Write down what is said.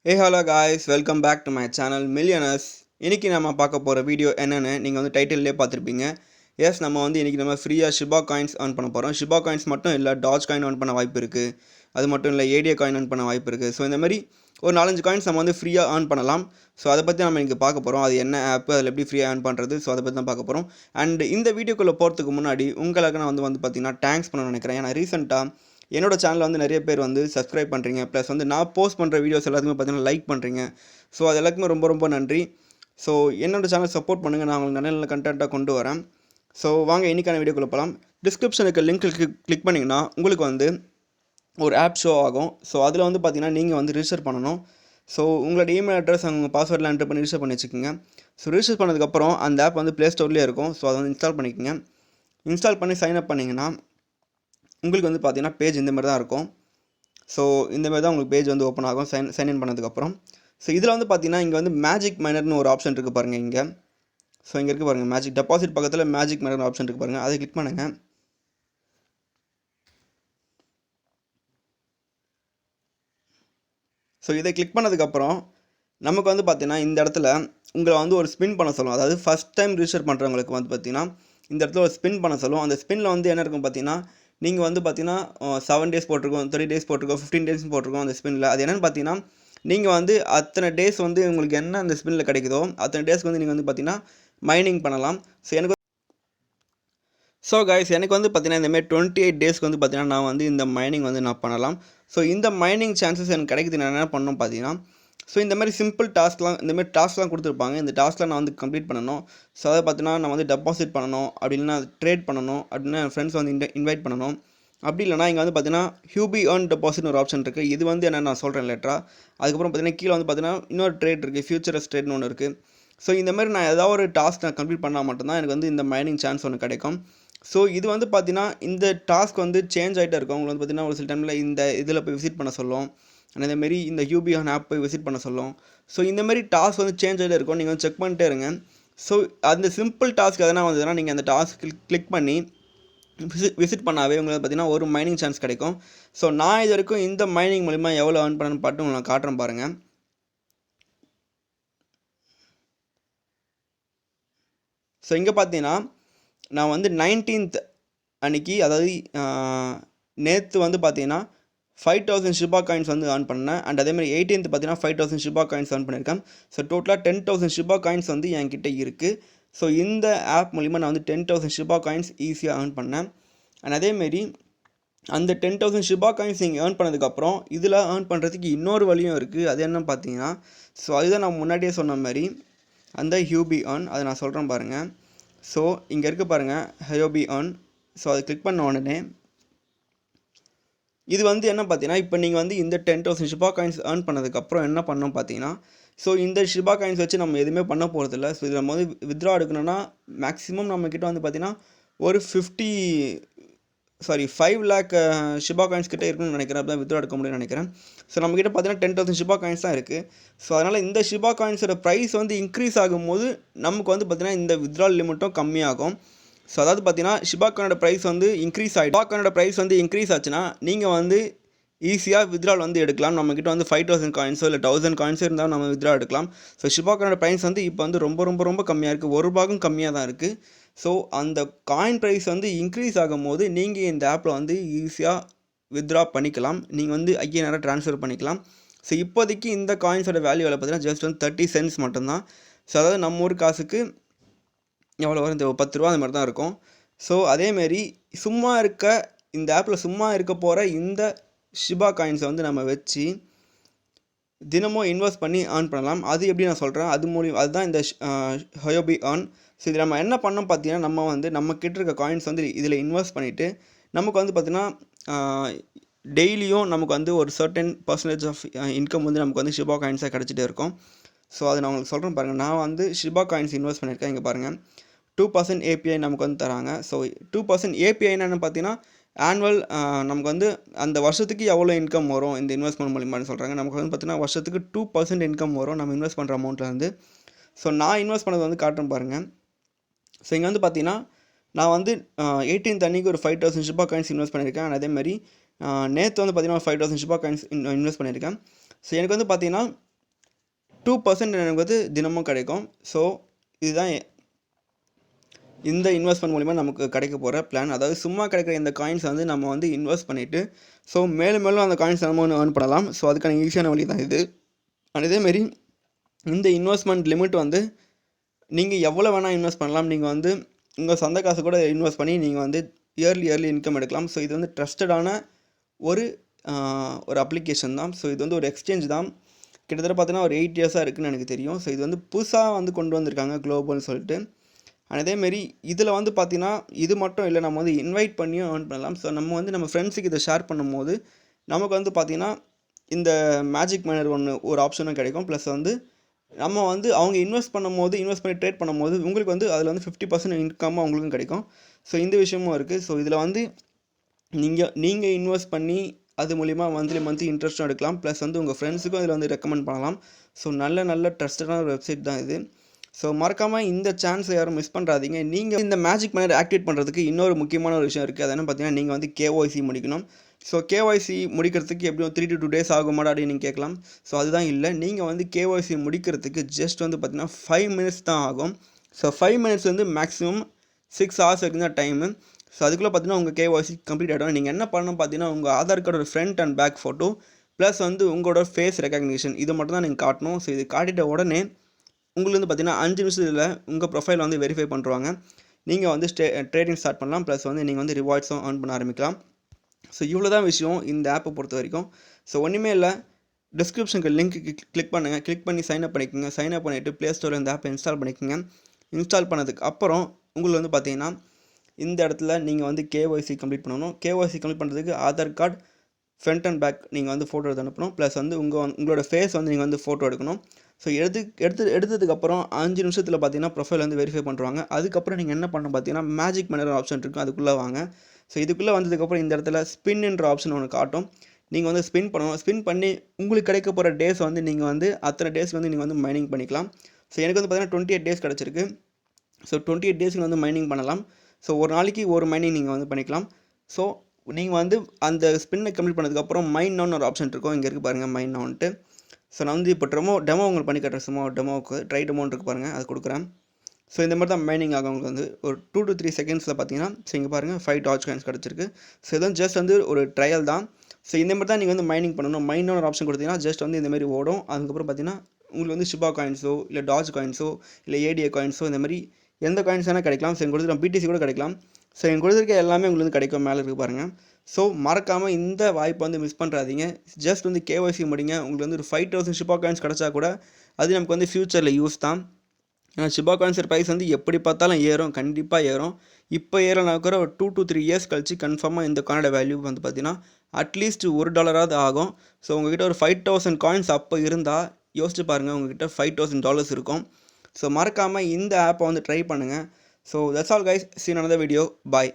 Hey hello guys, welcome back to my channel Millionaires. இன்னைக்கு நம்ம பார்க்க போற வீடியோ என்னன்னு நீங்க வந்து டைட்டில்லே பார்த்திருப்பீங்க. எஸ் நம்ம வந்து இன்னைக்கு நம்ம ஃப்ரீயா Shiba coins earn பண்ண போறோம். Shiba coins மட்டும் இல்ல Dogecoin earn பண்ண வாய்ப்பு இருக்கு. அது மட்டும் இல்ல ADA coin earn பண்ண வாய்ப்பு இருக்கு. ஸோ இந்த மாதிரி ஒரு 4-5 காயின்ஸ் நம்ம வந்து ஃப்ரீயா earn பண்ணலாம். ஸோ அதை பற்றி நம்ம இன்னைக்கு பார்க்க போகிறோம். அது என்ன ஆப், அதில் எப்படி ஃப்ரீயாக earn பண்ணுறது, ஸோ அதை பற்றி தான் பார்க்க போகிறோம். அண்ட் இந்த வீடியோக்குள்ளே போகிறதுக்கு முன்னாடி உங்களுக்கு நான் வந்து பார்த்தீங்கன்னா தேங்க்ஸ் பண்ண நினைக்கிறேன். ஏன்னா ரீசெண்டாக என்னோட சேனலில் வந்து நிறைய பேர் வந்து சப்ஸ்கிரைப் பண்ணுறீங்க, ப்ளஸ் வந்து நான் போஸ்ட் பண்ணுற வீடியோஸ் எல்லாத்துக்குமே பார்த்தீங்கன்னா லைக் பண்ணுறீங்க. ஸோ அது எல்லாத்துக்குமே ரொம்ப ரொம்ப நன்றி. ஸோ என்னோட சேனல் சப்போர்ட் பண்ணுங்கள், நான் உங்களுக்கு நல்ல நல்ல கண்டென்ட்டாக கொண்டு வரேன். ஸோ வாங்க இன்றைக்கான வீடியோக்குள்ளே போகலாம். டிஸ்கிரிப்ஷனுக்கு லிங்க் கிளிக் பண்ணிங்கன்னா உங்களுக்கு வந்து ஒரு ஆப் ஷோ ஆகும். ஸோ அதில் வந்து பார்த்தீங்கன்னா நீங்கள் வந்து ரிஜிஸ்டர் பண்ணணும். ஸோ உங்களோட இமெயில் அட்ரஸ் உங்கள் பாஸ்வேர்டில் என்டர் பண்ணி ரிஜிஸ்டர் பண்ணி வச்சுக்கோங்க. ஸோ ரிஜிஸ்டர் பண்ணதுக்கப்புறம் அந்த ஆப் வந்து ப்ளே ஸ்டோர்லேயே இருக்கும். ஸோ அதை வந்து இன்ஸ்டால் பண்ணிக்கோங்க. இன்ஸ்டால் பண்ணி சைன் அப் பண்ணிங்கன்னா உங்களுக்கு வந்து பார்த்தீங்கன்னா பேஜ் இந்த மாதிரி தான் இருக்கும். ஸோ இந்த மாதிரி தான் உங்களுக்கு பேஜ் வந்து ஓப்பன் ஆகும் சைன்இன் பண்ணதுக்கப்புறம். ஸோ இதில் வந்து பார்த்தீங்கன்னா இங்கே வந்து மேஜிக் மைனர்னு ஒரு ஆப்ஷன் இருக்குது பாருங்கள் இங்கே. ஸோ இங்கே இருக்குது பாருங்கள், மேஜிக் டெபாசிட் பக்கத்தில் மேஜிக் மைனர் ஆப்ஷன் இருக்குது பாருங்கள், அதை கிளிக் பண்ணுங்கள். ஸோ இதை கிளிக் பண்ணதுக்கப்புறம் நமக்கு வந்து பார்த்தீங்கன்னா இந்த இடத்துல உங்களை வந்து ஒரு ஸ்பின் பண்ண சொல்லும். அதாவது ஃபஸ்ட் டைம் ரிஜிஸ்டர் பண்ணுறவங்களுக்கு வந்து பார்த்தீங்கன்னா இந்த இடத்துல ஒரு ஸ்பின் பண்ண சொல்லும். அந்த ஸ்பின்னில் வந்து என்ன இருக்கும் பார்த்தீங்கன்னா நீங்கள் வந்து பார்த்தீங்கன்னா 7 டேஸ் போட்டிருக்கோம், 30 டேஸ் போட்டிருக்கோம், 15 டேஸ் போட்டிருக்கோம் அந்த ஸ்பின்னில். அது என்னென்னு பார்த்தீங்கன்னா நீங்கள் வந்து அத்தனை டேஸ் வந்து உங்களுக்கு என்ன அந்த ஸ்பின்னில் கிடைக்குதோ அத்தனை டேஸ்க்கு வந்து நீங்கள் வந்து பார்த்தீங்கன்னா மைனிங் பண்ணலாம். ஸோ கைஸ் எனக்கு வந்து பார்த்தீங்கன்னா இந்தமாதிரி 28 டேஸ்க்கு வந்து பார்த்தீங்கன்னா நான் வந்து இந்த மைனிங் வந்து நான் பண்ணலாம். ஸோ இந்த மைனிங் சான்சஸ் எனக்கு கிடைக்குது. நான் என்ன பண்ணணும் பார்த்தீங்கன்னா ஸோ இந்த மாதிரி சிம்பிள் இந்தமாதிரி டாஸ்க்லாம் கொடுத்துருப்பாங்க. இந்த டாஸ்க்லாம் நான் வந்து கம்ப்ளீட் பண்ணணும். ஸோ அதை பார்த்தீங்கன்னா நான் வந்து டெபாசிட் பண்ணணும், அப்படின்னா ட்ரேட் பண்ணணும், அப்படின்னா என் ஃப்ரெண்ட்ஸ் வந்து இன்வைட் பண்ணணும். அப்படி இல்லைனா இங்கே வந்து பார்த்தீங்கன்னா ஹியூபி ஏர்ன் டெபாசிட்னு ஒரு ஆப்ஷன் இருக்குது. இது வந்து என்ன நான் சொல்கிறேன் லேட்டராக. அதுக்கப்புறம் பார்த்தீங்கன்னா கீழே வந்து பார்த்தீங்கன்னா இன்னொரு ட்ரேட் இருக்குது, ஃபியூச்சரஸ் ட்ரேட்னு ஒன்று இருக்குது. ஸோ இந்த மாதிரி நான் ஏதாவது ஒரு டாஸ்க் நான் கம்ப்ளீட் பண்ணால் மட்டும்தான் எனக்கு வந்து இந்த மைனிங் சான்ஸ் ஒன்று கிடைக்கும். ஸோ இது வந்து பார்த்தீங்கன்னா இந்த டாஸ்க் வந்து சேஞ்ச் ஆகிட்டே இருக்கும். உங்களுக்கு வந்து பார்த்தீங்கன்னா ஒரு சில டைமில் இந்த இதில் போய் விசிட் பண்ண சொல்லும், அதேமாரி இந்த ஹியூபி ஏர்ன் ஆப் போய் விசிட் பண்ண சொல்லும். ஸோ இந்தமாரி டாஸ்க் வந்து சேஞ்ச் ஆகிட்டே இருக்கும். நீங்கள் வந்து செக் பண்ணிட்டே இருங்க. ஸோ அந்த சிம்பிள் டாஸ்க் எதனா வந்ததுன்னா நீங்கள் அந்த டாஸ்க் கிளிக் பண்ணி விசிட் பண்ணாவே உங்களுக்கு பார்த்தீங்கன்னா ஒரு மைனிங் சான்ஸ் கிடைக்கும். ஸோ நான் இது வரைக்கும் இந்த மைனிங் மூலிமா எவ்வளோ ஏர்ன் பண்ணணும்னு பாட்டு உங்களுக்கு நான் காட்டுறேன் பாருங்கள். ஸோ இங்கே பார்த்தீங்கன்னா நான் வந்து 19th அன்றைக்கி, அதாவது நேற்று வந்து பார்த்தீங்கன்னா 5000 ஷிபா காயின்ஸ் வந்து ஏர்ன் பண்ணேன். அண்ட் அதேமாதிரி 18th பார்த்தீங்கன்னா 5000 ஷிபா காயின்ஸ் ஏர்ன் பண்ணியிருக்கேன். ஸோ டோட்டலாக 10,000 ஷிபா காயின்ஸ் வந்து என்கிட்ட இருக்குது. ஸோ இந்த ஆப் மூலிமா நான் வந்து 10,000 ஷிபா காயின்ஸ் ஈஸியாக ஏர்ன் பண்ணேன். அண்ட் அதேமாரி அந்த 10,000 ஷிபா காயின்ஸ் நீங்கள் ஏர்ன் பண்ணதுக்கப்புறம் இதில் ஏர்ன் பண்ணுறதுக்கு இன்னொரு வழியும் இருக்குது. அது என்னன்னு பார்த்தீங்கன்னா ஸோ அதுதான் நான் முன்னாடியே சொன்ன மாதிரி அந்த ஹியூபி ஏர்ன், அதை நான் சொல்கிறேன் பாருங்கள். ஸோ இங்கே இருக்க பாருங்கள் ஹியூபி ஏர்ன். ஸோ அதை கிளிக் பண்ண உடனே இது வந்து என்ன பார்த்தீங்கன்னா இப்போ நீங்கள் வந்து இந்த 10,000 ஷிபா காயின்ஸ் ஏர்ன் பண்ணதுக்கப்புறம் என்ன பண்ணோம் பார்த்தீங்கன்னா ஸோ இந்த ஷிபா காயின்ஸ் வச்சு நம்ம எதுவுமே பண்ண போகிறதில்ல. ஸோ இதில் நம்ம வந்து வித்ட்ரா எடுக்கணும்னா மேக்ஸிமம் நம்மக்கிட்ட வந்து பார்த்திங்கன்னா ஒரு 5 lakh ஷிபா காயின்ஸ் கிட்டே இருக்குன்னு நினைக்கிறேன். அப்போ தான் வித்ட்ரா எடுக்க முடியும்னு நினைக்கிறேன். ஸோ நம்மக்கிட்ட பார்த்தீங்கன்னா 10,000 ஷிபா காயின்ஸ் தான் இருக்குது. ஸோ அதனால் இந்த ஷிபா காயின்ஸோட ப்ரைஸ் வந்து இன்க்ரீஸ் ஆகும்போது நமக்கு வந்து பார்த்திங்கன்னா இந்த வித்ட்ரால் லிமிட்டும் கம்மியாகும். ஸோ அதாவது பார்த்தீங்கன்னா ஷிபா காயினோட ப்ரைஸ் வந்து இன்க்ரீஸ் ஆச்சுன்னா நீங்கள் வந்து ஈஸியாக வித்ட்ரால் வந்து எடுக்கலாம். நம்மக்கிட்ட வந்து 5,000 காயின்ஸோ இல்லை 1000 காயின்ஸோ இருந்தாலும் நம்ம வித்ட்ரா எடுக்கலாம். ஸோ ஷிபா காயினோட ப்ரைஸ் வந்து இப்போ வந்து ரொம்ப ரொம்ப ரொம்ப கம்மியாக இருக்குது, ₹1 கம்மியாக தான் இருக்குது. ஸோ அந்த காயின் ப்ரைஸ் வந்து இன்க்ரீஸ் ஆகும்போது நீங்கள் இந்த ஆப்பில் வந்து ஈஸியாக வித்ட்ரா பண்ணிக்கலாம். நீங்கள் வந்து ஐயாயிரம் ட்ரான்ஸ்ஃபர் பண்ணிக்கலாம். ஸோ இப்போதைக்கு இந்த காயின்ஸோட வேல்யூ பார்த்தீங்கன்னா ஜஸ்ட் வந்து 30 cents மட்டும்தான். ஸோ அதாவது நம்ம ஊர் காசுக்கு எவ்வளோ வரும், இந்த ₹10 அந்த மாதிரி தான் இருக்கும். ஸோ அதேமாரி இந்த ஆப்பில் சும்மா இருக்க போகிற இந்த ஷிபா காயின்ஸை வந்து நம்ம வச்சு தினமும் இன்வெஸ்ட் பண்ணி ஏர்ன் பண்ணலாம். அது எப்படி நான் சொல்கிறேன், அதுதான் இந்த ஹியூபி ஏர்ன். ஸோ இதில் நம்ம என்ன பண்ணோம் பார்த்தீங்கன்னா நம்ம வந்து நம்மக்கிட்ட இருக்க காயின்ஸ் வந்து இதில் இன்வெஸ்ட் பண்ணிவிட்டு நமக்கு வந்து பார்த்திங்கன்னா டெய்லியும் நமக்கு வந்து ஒரு சர்டன் பர்சன்டேஜ் ஆஃப் இன்கம் வந்து நமக்கு வந்து ஷிபா காயின்ஸாக கிடச்சிட்டே இருக்கும். ஸோ அதை நான் உங்களுக்கு சொல்கிறேன் பாருங்கள். நான் வந்து ஷிபா காயின்ஸ் இன்வெஸ்ட் பண்ணியிருக்கேன். இங்கே பாருங்கள் 2% API நமக்கு வந்து தராங்க. ஸோ 2% API என்னென்னு பார்த்தீங்கன்னா ஆனுவல், நமக்கு வந்து அந்த வருஷத்துக்கு எவ்வளோ இன்கம் வரும் இந்த இன்வெஸ்ட்மெண்ட் மூலிமான்னு சொல்கிறாங்க. நமக்கு வந்து பார்த்திங்கன்னா வருஷத்துக்கு 2% இன்கம் வரும் நம்ம இன்வெஸ்ட் பண்ணுற அமௌண்ட்லேருந்து. ஸோ நான் இன்வெஸ்ட் பண்ணது வந்து காட்டுறேன் பாருங்கள். ஸோ இங்கே வந்து பார்த்திங்கன்னா நான் வந்து 18th அன்றைக்கி ஒரு 5,000 ஷிபா காயின்ஸ் இன்வெஸ்ட் பண்ணியிருக்கேன். அதேமாதிரி நேற்று வந்து பார்த்திங்கன்னா 5,000 ஷிபா காயின்ஸ் இன்வெஸ்ட் பண்ணியிருக்கேன். ஸோ எனக்கு வந்து பார்த்திங்கன்னா 2% எனக்கு வந்து தினமும் கிடைக்கும். ஸோ இதுதான் இந்த இன்வெஸ்ட்மெண்ட் மூலிமா நமக்கு கிடைக்க போகிற பிளான். அதாவது சும்மா கிடைக்கிற இந்த காயின்ஸ் வந்து நம்ம வந்து இன்வெஸ்ட் பண்ணிவிட்டு ஸோ மேலும் மேலும் அந்த காயின்ஸ் நம்ம வந்து ஏர்ன் பண்ணலாம். ஸோ அதுக்கான ஈஸியான வழி தான் இது. அதேமாரி இந்த இன்வெஸ்ட்மெண்ட் லிமிட் வந்து நீங்கள் எவ்வளோ வேணால் இன்வெஸ்ட் பண்ணலாம். நீங்கள் வந்து உங்கள் சொந்த காசு கூட இன்வெஸ்ட் பண்ணி நீங்கள் வந்து இயர்லி இன்கம் எடுக்கலாம். ஸோ இது வந்து ட்ரஸ்டடான ஒரு அப்ளிகேஷன் தான். ஸோ இது வந்து ஒரு எக்ஸ்சேஞ்ச் தான். கிட்டத்தட்ட பார்த்தீங்கன்னா ஒரு 8 இயர்ஸாக இருக்குதுன்னு எனக்கு தெரியும். ஸோ இது வந்து புதுசாக வந்து கொண்டு வந்திருக்காங்க குளோபல்னு சொல்லிட்டு. அதேமாரி இதில் வந்து பார்த்திங்கன்னா இது மட்டும் இல்லை, நம்ம வந்து இன்வைட் பண்ணியும் ஏர்ன் பண்ணலாம். ஸோ நம்ம வந்து நம்ம ஃப்ரெண்ட்ஸுக்கு இதை ஷேர் பண்ணும்போது நமக்கு வந்து பார்த்திங்கன்னா இந்த மேஜிக் மைனர் ஒரு ஆப்ஷனும் கிடைக்கும். ப்ளஸ் வந்து நம்ம வந்து அவங்க இன்வெஸ்ட் பண்ணி ட்ரேட் பண்ணும்போது உங்களுக்கு வந்து அதில் வந்து 50% இன்கம்மாக அவங்களுக்கும் கிடைக்கும். ஸோ இந்த விஷயமும் இருக்குது. ஸோ இதில் வந்து நீங்கள் இன்வெஸ்ட் பண்ணி அது மூலிமா மந்த்லி இன்ட்ரெஸ்ட்டும் எடுக்கலாம். ப்ளஸ் வந்து உங்கள் ஃப்ரெண்ட்ஸுக்கும் இதில் வந்து ரெக்கமெண்ட் பண்ணலாம். ஸோ நல்ல ட்ரஸ்டடான ஒரு வெப்சைட் தான் இது. ஸோ மறக்காமல் இந்த சான்ஸை யாரும் மிஸ் பண்ணுறாதீங்க. நீங்கள் இந்த மேஜிக் மைனர் ஆக்டிவேட் பண்ணுறதுக்கு இன்னொரு முக்கியமான ஒரு விஷயம் இருக்குது. அது என்ன பார்த்தீங்கன்னா நீங்கள் வந்து KYC முடிக்கணும். ஸோ KYC முடிக்கிறதுக்கு எப்படியும் 3 to 2 days ஆகுமாடா அப்படின்னு நீங்கள் கேட்கலாம். ஸோ அதுதான் இல்லை, நீங்கள் வந்து KYC முடிக்கிறதுக்கு ஜஸ்ட் வந்து பார்த்தீங்கன்னா 5 minutes தான் ஆகும். ஸோ 5 minutes வந்து மேக்ஸிமம் 6 hours வரைக்கும் தான் டைமு. ஸோ அதுக்குள்ளே பார்த்தீங்கன்னா உங்கள் KYC கம்ப்ளீட் ஆகிடும். நீங்கள் என்ன பண்ணணும் பார்த்தீங்கன்னா உங்கள் ஆதார் கார்டோட front and back photo plus வந்து உங்களோட ஃபேஸ் ரெக்கக்னிஷன் இது மட்டும் தான் நீங்கள் காட்டணும். ஸோ இது காட்டிட்ட உடனே உங்களுக்கு வந்து பார்த்தீங்கன்னா 5 நிமிஷத்தில் உங்கள் ப்ரொஃபைல் வந்து வெரிஃபை பண்ணுறாங்க. நீங்கள் வந்து ட்ரேடிங் ஸ்டார்ட் பண்ணலாம். ப்ளஸ் வந்து நீங்கள் வந்து ரிவார்ட்ஸும் ஏர்ன் பண்ண ஆரம்பிக்கலாம். ஸோ இவ்வளோ தான் விஷயம் இந்த ஆப்பை பொறுத்த வரைக்கும். ஸோ ஒன்றுமே இல்லை, டிஸ்கிரிப்ஷனுக்கு லிங்க் கிளிக் பண்ணுங்கள். கிளிக் பண்ணி சைன்அப் பண்ணிக்கோங்க. சைன்அப் பண்ணிவிட்டு ப்ளே ஸ்டோரில் இந்த ஆப்பை இன்ஸ்டால் பண்ணிக்கோங்க. இன்ஸ்டால் பண்ணதுக்கு அப்புறம் உங்களுக்கு வந்து பார்த்தீங்கன்னா இந்த இடத்துல நீங்கள் வந்து KYC கம்ப்ளீட் பண்ணணும். KYC கம்ப்ளீட் பண்ணுறதுக்கு Aadhaar card front and back நீங்கள் வந்து ஃபோட்டோ எடுத்து அனுப்பணும். ப்ளஸ் வந்து உங்களோட ஃபேஸ் வந்து நீங்கள் வந்து ஃபோட்டோ எடுக்கணும். ஸோ எடுத்ததுக்கப்புறம் 5 நிமிஷத்தில் பார்த்தீங்கன்னா ப்ரொஃபைல் வந்து வெரிஃபை பண்ணுறாங்க. அதுக்கப்புறம் நீங்கள் என்ன பண்ணணும் பார்த்தீங்கன்னா மேஜிக் மைனர் ஆப்ஷன் இருக்கும், அதுக்குள்ளே வாங்க. ஸோ இதுக்குள்ளே வந்ததுக்கப்புறம் இந்த இடத்துல ஸ்பின்ன்ற ஆப்ஷன் ஒன்று காட்டும். நீங்கள் வந்து ஸ்பின் பண்ணணும். ஸ்பின் பண்ணி உங்களுக்கு கிடைக்க போகிற டேஸ் வந்து நீங்கள் வந்து அத்தனை டேஸ் வந்து நீங்கள் வந்து மைனிங் பண்ணிக்கலாம். ஸோ எனக்கு வந்து பார்த்தீங்கன்னா 28 days கிடச்சிருக்கு. ஸோ 28 daysக்கு வந்து மைனிங் பண்ணலாம். ஸோ ஒரு நாளைக்கு ஒரு மைனிங் நீங்கள் வந்து பண்ணிக்கலாம். ஸோ நீங்கள் வந்து அந்த ஸ்பின்னை கம்ப்ளீட் பண்ணதுக்கப்புறம் மைன் நவுன்னு ஒரு ஆப்ஷன் இருக்கும். இங்கே இருக்குது பாருங்கள் மைன் நவுன்ட்டு. ஸோ நான் வந்து இப்போ டெமோ உங்களுக்கு பண்ணி காட்டுறேன். சும்மா டெமோவுக்கு ட்ரை டெமோன்னு இருக்குது பாருங்கள், அது கொடுக்குறேன். ஸோ இந்த மாதிரி தான் மைனிங் ஆகும். உங்களுக்கு வந்து ஒரு 2 to 3 secondsல பார்த்தீங்கன்னா ஸோ இங்கே பாருங்கள் 5 Dogecoins கிடச்சிருக்கு. ஸோ இதுவும் ஜஸ்ட் வந்து ஒரு ட்ரையல் தான். ஸோ இந்த மாதிரி தான் நீங்கள் வந்து மைனிங் பண்ணணும். மைன்னு ஒரு ஆப்ஷன் கொடுத்தீங்கன்னா ஜஸ்ட் வந்து இந்த மாதிரி ஓடும். அதுக்கப்புறம் பார்த்தீங்கன்னா உங்களுக்கு வந்து ஷிபா காயின்ஸோ இல்லை டாஜ் காயின்ஸோ இல்லை ADA காயின்ஸோ இந்த மாதிரி எந்த காயின்ஸ் வேணால் கிடைக்கலாம். ஸோ எங்கள் கொடுத்துருக்க BTC கூட கிடைக்கலாம். ஸோ எங்கள் கொடுத்துருக்க எல்லாமே உங்களுக்கு வந்து கிடைக்கும். மேலே இருக்குது பாருங்கள். ஸோ மறக்காமல் இந்த வாய்ப்பை வந்து மிஸ் பண்ணுறாதீங்க. ஜஸ்ட் வந்து KYC முடிங்க. உங்களுக்கு வந்து ஒரு 5000 ஷிபா காயின்ஸ் கிடச்சா கூட அது நமக்கு வந்து ஃப்யூச்சரில் யூஸ் தான். ஏன்னா ஷிபா காயின்ஸோட ப்ரைஸ் வந்து எப்படி பார்த்தாலும் ஏறும், கண்டிப்பாக ஏறும். இப்போ ஏறனா கூட ஒரு 2 to 3 years கழிச்சு கன்ஃபார்மாக இந்த காயினோட வேல்யூ வந்து பார்த்தீங்கன்னா அட்லீஸ்ட் $1 ஆகும். ஸோ உங்கள்கிட்ட ஒரு 5000 காயின்ஸ் அப்போ இருந்தால் யோசிச்சு பாருங்கள், உங்கள்கிட்ட $5000 இருக்கும். ஸோ மறக்காமல் இந்த ஆப்பை வந்து ட்ரை பண்ணுங்கள். So that's all guys, see you in another video. Bye.